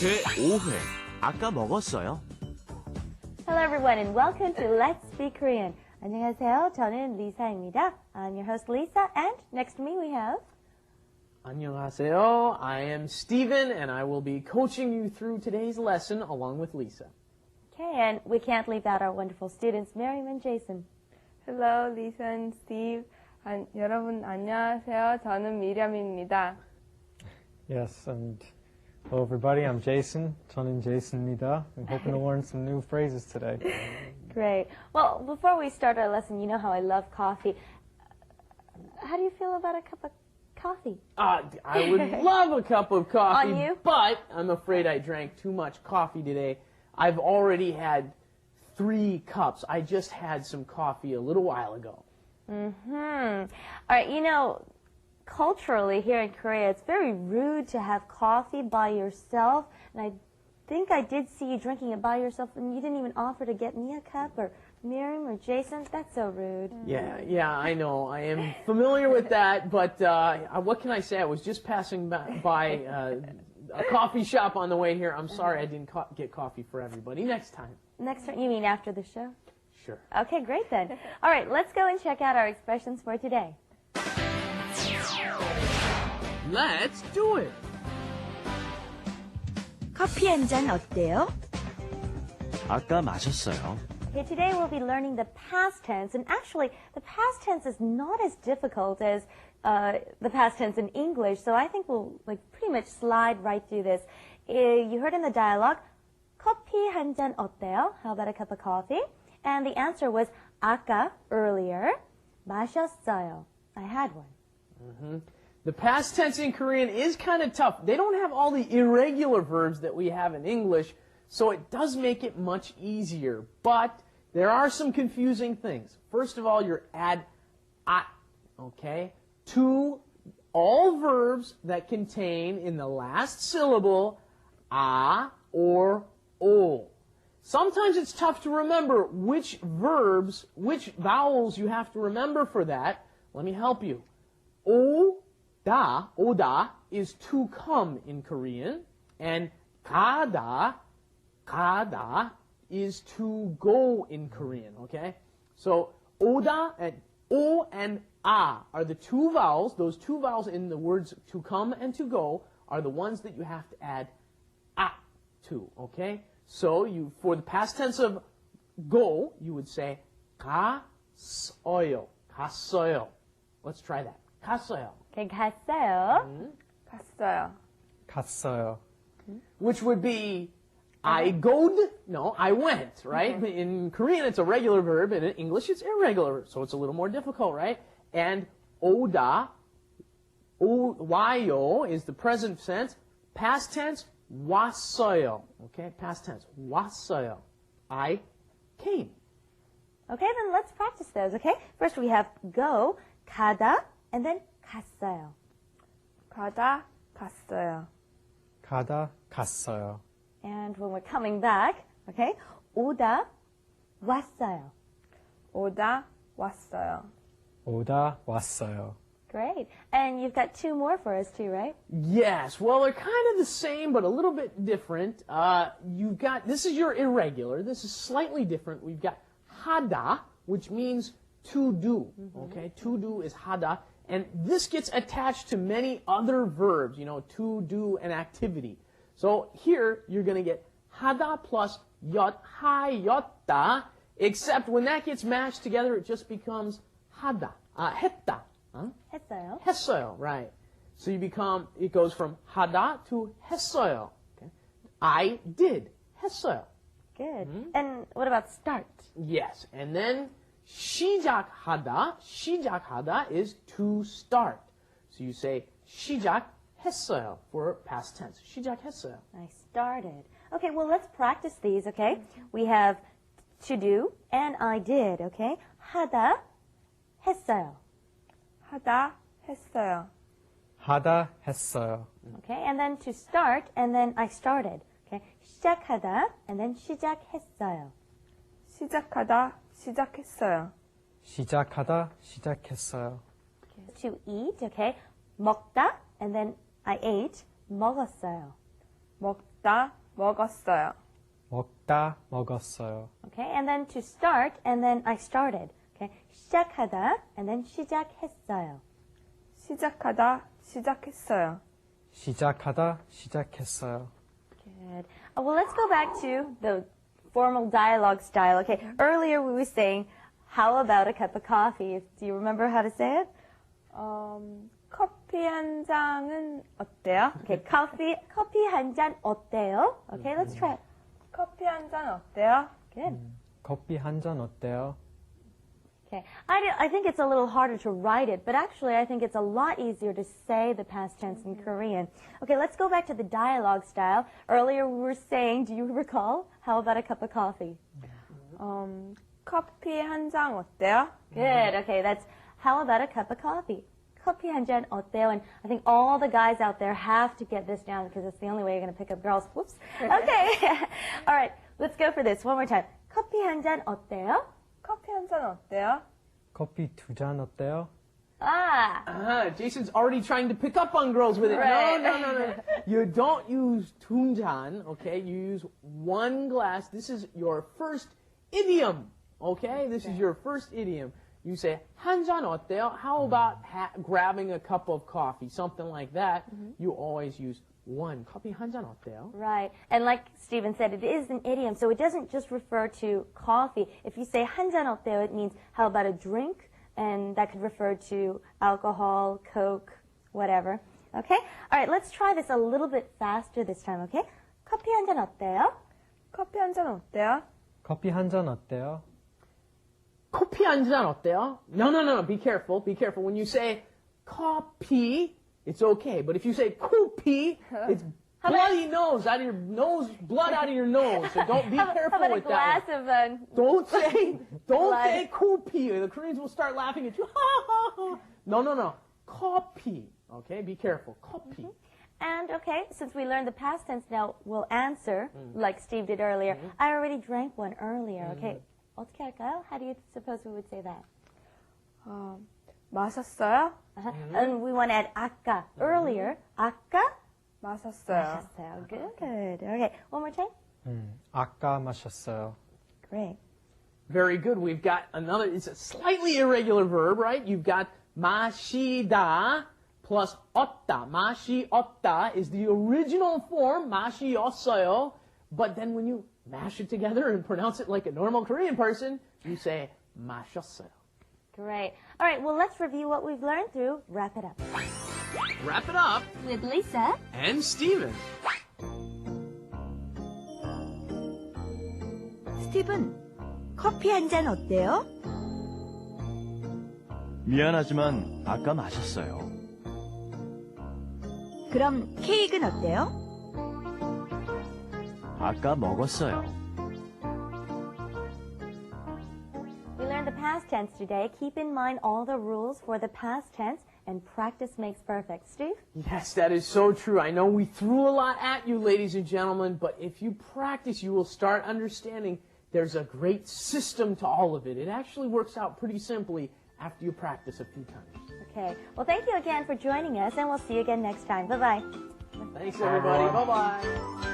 제5회 아까 먹었어요. Hello everyone and welcome to Let's Speak Korean. 안녕하세요. 저는 리사입니다. I'm your host Lisa and next to me we have 안녕하세요. I am Steven and I will be coaching you through today's lesson along with Lisa. Okay, and we can't leave out our wonderful students Miriam and Jason. Hello, Lisa and Steve. 여러분 안녕하세요. 저는 미렴입니다. Yes, and hello everybody, I'm Jason. 저는 Jason입니다. I'm hoping to learn some new phrases today. Great. Well, before we start our lesson, you know how I love coffee. How do you feel about a cup of coffee? I would love a cup of coffee, On you? but I'm afraid I drank too much coffee today. I've already had 3 cups. I just had some coffee a little while ago. All right, you know, culturally here in Korea, it's very rude to have coffee by yourself. And I think I did see you drinking it by yourself, and you didn't even offer to get me a cup, or Miriam, or Jason. That's so rude. Yeah, I know. I am familiar with that, but what can I say? I was just passing by a coffee shop on the way here. I'm sorry I didn't get coffee for everybody. Next time. Next time, you mean after the show? Sure. Okay, great then. All right, let's go and check out our expressions for today. Let's do it. 커피 한 잔 어때요? 아까 마셨어요. Okay, today we'll be learning the past tense, and actually, the past tense is not as difficult as the past tense in English, so I think we'll pretty much slide right through this. You heard in the dialogue, 커피 한 잔 어때요? How about a cup of coffee? And the answer was 아까, earlier, 마셨어요. I had one. The past tense in Korean is kind of tough. They don't have all the irregular verbs that we have in English, so it does make it much easier. But there are some confusing things. First of all, you're add at, okay, to all verbs that contain in the last syllable a or o. Sometimes it's tough to remember which verbs, which vowels you have to remember for that. Let me help you. 오다 is to come in Korean, and 가다 is to go in Korean, okay? So 오다 and o and a are the 2 vowels. Those 2 vowels in the words to come and to go are the ones that you have to add a to, okay? So for the past tense of go, you would say 갔어요. Let's try that. 갔어요. Okay, 갔어요. 갔어요. 갔어요. Which would be I went, right? In Korean, it's a regular verb, and in English, it's irregular, so it's a little more difficult, right? And 오다, 와요 is the present tense. Past tense, 왔어요. Okay, past tense, 왔어요. I came. Okay, then let's practice those, okay? First we have go, 가다, and then 갔어요. 가다, 갔어요. 가다, 갔어요. And when we're coming back, okay, 오다, 왔어요. 오다, 왔어요. 오다, 왔어요. Great. And you've got 2 more for us too, right? Yes, well, they're kind of the same, but a little bit different. This is your irregular. This is slightly different. We've got 하다, which means to do. Okay, to do is 하다. And this gets attached to many other verbs, to do an activity. So here, you're going to get 하다 plus 였, 하였다, except when that gets mashed together, it just becomes 하다, 했다. 했어요. 했어요, right. So it goes from 하다 to 했어요. Okay? I did, 했어요. Good. And what about start? Yes, and then 시작하다 is to start. So you say 시작했어요 for past tense. 시작했어요. I started. Okay, well, let's practice these, okay? We have to do and I did, okay? 하다, 했어요. 하다, 했어요. 하다, 했어요. Okay, and then to start, and then I started. Okay, 시작하다, and then 시작했어요. 시작하다, 시작했어요. 시작하다, 시작했어요. Okay. To eat, okay, 먹다, and then I ate, 먹었어요. 먹다, 먹었어요. 먹다 먹었어요. Okay, and then to start, and then I started. Okay, 시작하다, and then 시작했어요. 시작하다, 시작했어요. 시작하다 시작했어요. Good. Well, let's go back to the formal dialogue style. Okay, earlier we were saying, how about a cup of coffee? Do you remember how to say it? 커피 한 잔은 어때요? Okay, 커피 한 잔 어때요? Okay, let's try it. 커피 한 잔 어때요? Good. 커피 한 잔 어때요? Okay, I think it's a little harder to write it, but actually I think it's a lot easier to say the past tense in Korean. Okay, let's go back to the dialogue style. Earlier we were saying, do you recall? How about a cup of coffee? 커피 한 잔 어때요? Good. Okay, that's how about a cup of coffee? 커피 한 잔 어때요? And I think all the guys out there have to get this down because it's the only way you're going to pick up girls. Whoops. Okay. All right, let's go for this one more time. 커피 한 잔 어때요? 커피 한 잔 어때요? 커피 두 잔 어때요? Jason's already trying to pick up on girls with it. Right. No. You don't use tunjan, okay? You use one glass. This is your first idiom, okay? This is your first idiom. You say, 한 잔 어때요? How about grabbing a cup of coffee? Something like that. You always use one. 커피 한 잔 어때요? Right. And like Stephen said, it is an idiom, so it doesn't just refer to coffee. If you say 한 잔 어때요, it means how about a drink? And that could refer to alcohol, Coke, whatever. Okay? All right, let's try this a little bit faster this time, okay? 커피 한 잔 어때요? 커피 한 잔 어때요? 커피 한 잔 어때요? 커피 한 잔 어때요? No. Be careful. When you say coffee, it's okay. But if you say coffee, it's bloody nose out of your nose, blood out of your nose. So don't be How careful about a with glass that. of Don't say Blood. coffee. The Koreans will start laughing at you. No. Coffee. Okay, be careful. Coffee. And okay, since we learned the past tense now, we'll answer like Steve did earlier. I already drank one earlier. Okay, 어떻게 할까요? How do you suppose we would say that? 마셨어요? And we want to add 아까. Earlier, 아까 마셨어요. 마셨어요. Good. Okay, one more time. 아까 마셨어요. Great. Very good. We've got another, it's a slightly irregular verb, right? You've got 마시다 plus 없다. 마시없다 is the original form, 마시었어요. But then when you mash it together and pronounce it like a normal Korean person, you say 마셨어요. Great. All right, well, let's review what we've learned through Wrap It Up. Wrap it up. With Lisa. And Steven. 스티븐, 커피 한 잔 어때요? 미안하지만 아까 마셨어요. 그럼 케이크는 어때요? 아까 먹었어요. We learned the past tense today. Keep in mind all the rules for the past tense, and practice makes perfect. Steve? Yes, that is so true. I know we threw a lot at you, ladies and gentlemen, but if you practice, you will start understanding there's a great system to all of it. It actually works out pretty simply after you practice a few times. Okay. Well, thank you again for joining us, and we'll see you again next time. Bye-bye. Thanks, everybody. Bye-bye.